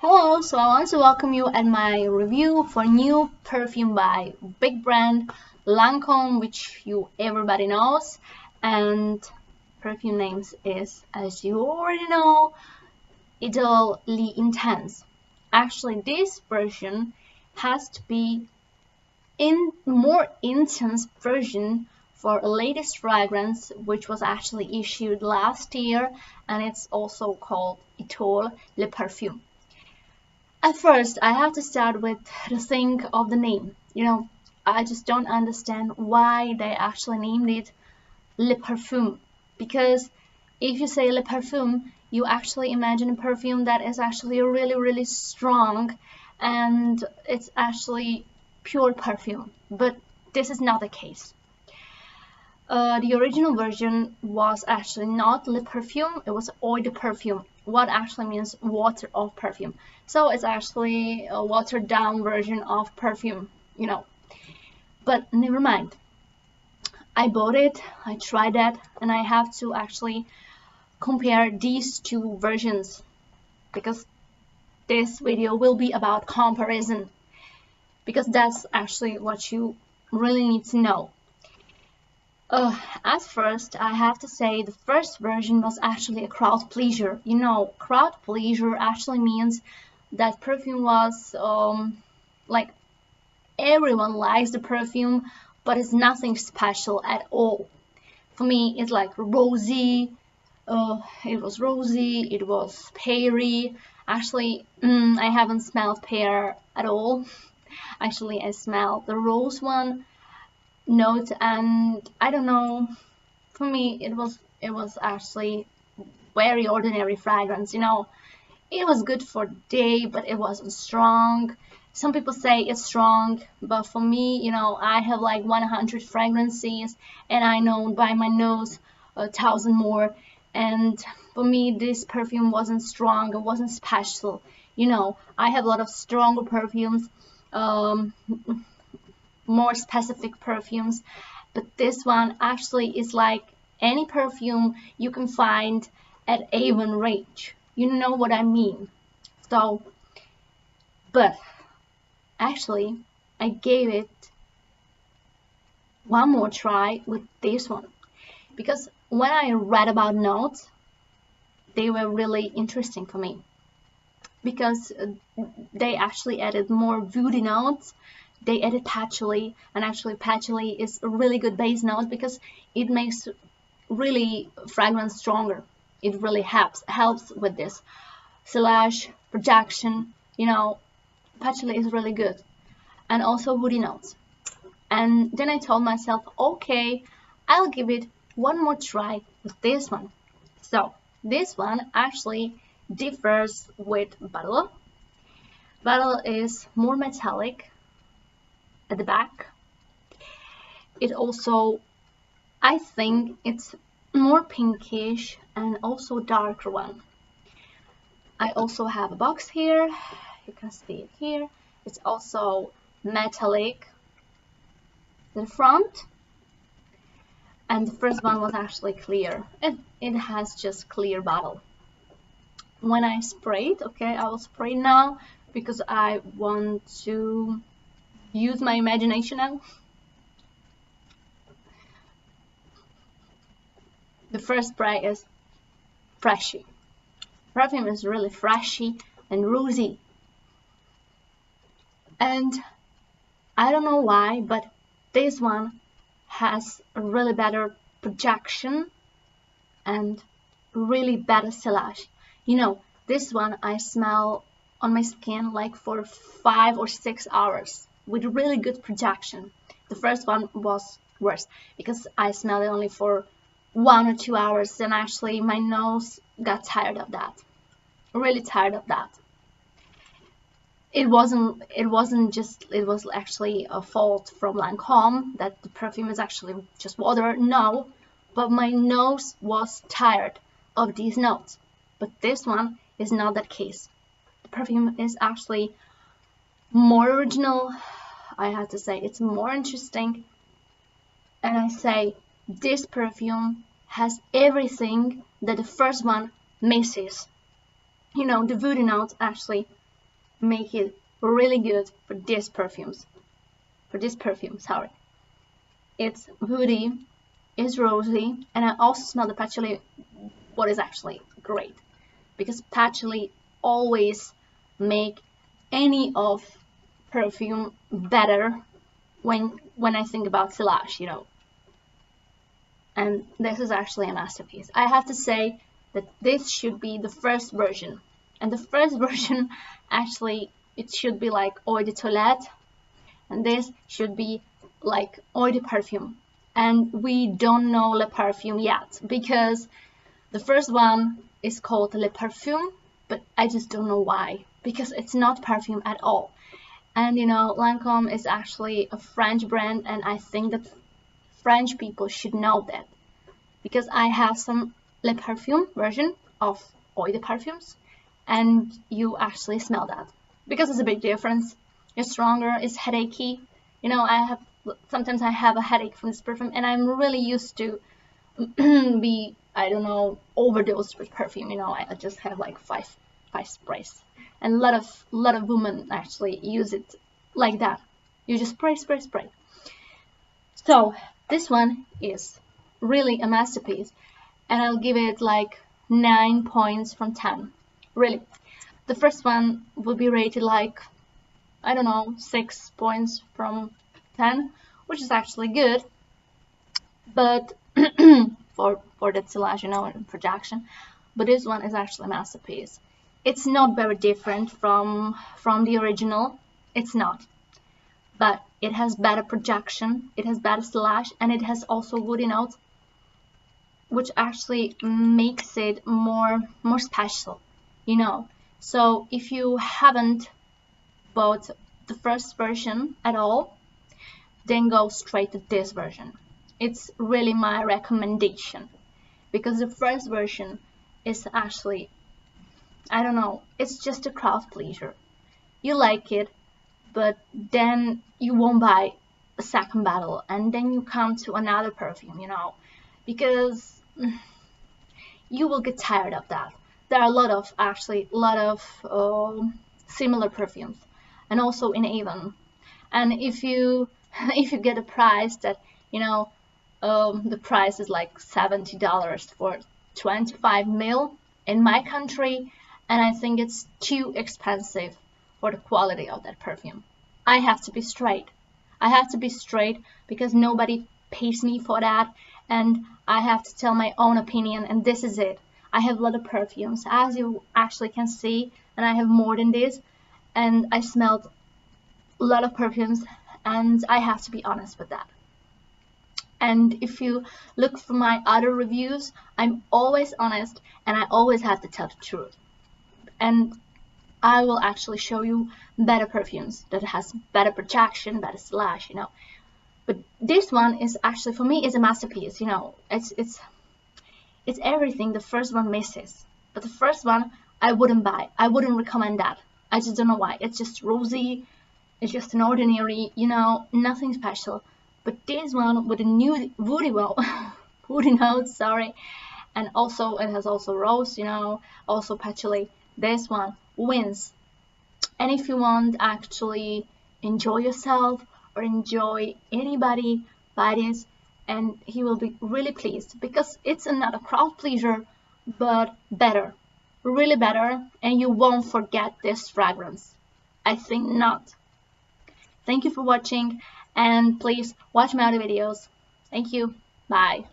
Hello, so I want to welcome you at my review for new perfume by big brand Lancome, which everybody knows, and perfume names is, as you already know, Idole L Intense. Actually, this version has to be in more intense version for a latest fragrance, which was actually issued last year, and it's also called Idole Le Parfum. At first, I have to start with the thing of the name. I just don't understand why they actually named it Le Parfum. Because if you say Le Parfum, you actually imagine a perfume that is actually really, really strong and it's actually pure perfume. But this is not the case. The original version was actually not Le Parfum, it was Eau de Parfum. What actually means water of perfume. So it's actually a watered down version of perfume, But never mind. I bought it, I tried that, and I have to actually compare these two versions because this video will be about comparison because that's actually what you really need to know. At first, I have to say the first version was actually a crowd pleaser. Crowd pleaser actually means that perfume was like everyone likes the perfume, but it's nothing special at all. For me, it's like rosy. It was rosy. It was peary. Actually, I haven't smelled pear at all. Actually, I smelled the rose one note, and I don't know. For me, it was actually very ordinary fragrance. It was good for day, but it wasn't strong. Some people say it's strong, but for me, I have like 100 fragrances, and I know by my nose 1,000 more. And for me, this perfume wasn't strong. It wasn't special. I have a lot of stronger perfumes. More specific perfumes, but this one actually is like any perfume you can find at Avon range. You know what I mean? So, but actually, I gave it one more try with this one because when I read about notes, they were really interesting for me because they actually added more woody notes. They added patchouli, and actually patchouli is a really good base note because it makes really fragrance stronger. It really helps with this sillage projection. Patchouli is really good, and also woody notes. And then I told myself, okay, I'll give it one more try with this one. So this one actually differs with bottle. Bottle is more metallic at the back. It also, I think it's more pinkish and also darker one. I also have a box here. You can see it here. It's also metallic in the front. And the first one was actually clear. It has just clear bottle. When I sprayed, okay, I will spray now because I want to use my imagination now. The first spray is freshy. Perfume is really freshy and rosy. And I don't know why, but this one has a really better projection and really better sillage. This one I smell on my skin like for 5 or 6 hours with really good projection. The first one was worse because I smelled it only for 1 or 2 hours, and actually my nose got tired of that. Really tired of that. It was actually a fault from Lancome that the perfume is actually just water. No, but my nose was tired of these notes. But this one is not that case. The perfume is actually more original. I have to say it's more interesting. And I say this perfume has everything that the first one misses. The woody notes actually make it really good for these perfumes. Sorry. It's woody, it's rosy, and I also smell the patchouli, what is actually great, because patchouli always make any of perfume better when I think about silage, you know. And this is actually a masterpiece. I have to say that this should be the first version, and the first version actually it should be like eau de toilette, and this should be like eau de parfum. And we don't know le parfum yet, because the first one is called le parfum, but I just don't know why, because it's not perfume at all. And you know, Lancome is actually a French brand, and I think that French people should know that, because I have some le parfum version of eau de parfums, and you actually smell that, because it's a big difference. It's stronger, it's headachy. You know, sometimes I have a headache from this perfume, and I'm really used to be, I don't know, overdosed with perfume. You know, I just have like five sprays, and a lot of women actually use it like that. You just spray. So this one is really a masterpiece, and I'll give it like 9 points from 10. Really, the first one will be rated like, I don't know, 6 points from 10, which is actually good, but for that silage, you know, and projection. But this one is actually a masterpiece. It's not very different from the original. It's not, but it has better projection, it has better silage, and it has also woody notes, which actually makes it more special, you know. So if you haven't bought the first version at all, then go straight to this version. It's really my recommendation, because the first version is actually, I don't know, it's just a crowd pleaser. You like it, but then you won't buy a second bottle, and then you come to another perfume, you know, because you will get tired of that. There are a lot of similar perfumes, and also in Avon. And if you get a price that, you know, the price is like $70 for 25 ml in my country, and I think it's too expensive for the quality of that perfume. I have to be straight. Because nobody pays me for that, and I have to tell my own opinion, and this is it. I have a lot of perfumes, as you actually can see, and I have more than this, and I smelled a lot of perfumes, and I have to be honest with that. And if you look for my other reviews, I'm always honest, and I always have to tell the truth. And I will actually show you better perfumes that has better projection, better silage, you know. But this one is actually, for me, is a masterpiece, you know. It's everything the first one misses. But the first one I wouldn't buy. I wouldn't recommend that. I just don't know why. It's just rosy. It's just an ordinary, you know, nothing special. But this one with a new woody, well, woody notes, sorry. And also it has also rose, you know, also patchouli. This one wins. And if you want actually enjoy yourself or enjoy anybody, buy this, and he will be really pleased, because it's another crowd pleaser, but better, really better, and you won't forget this fragrance. I think not. Thank you for watching, and please watch my other videos. Thank you. Bye.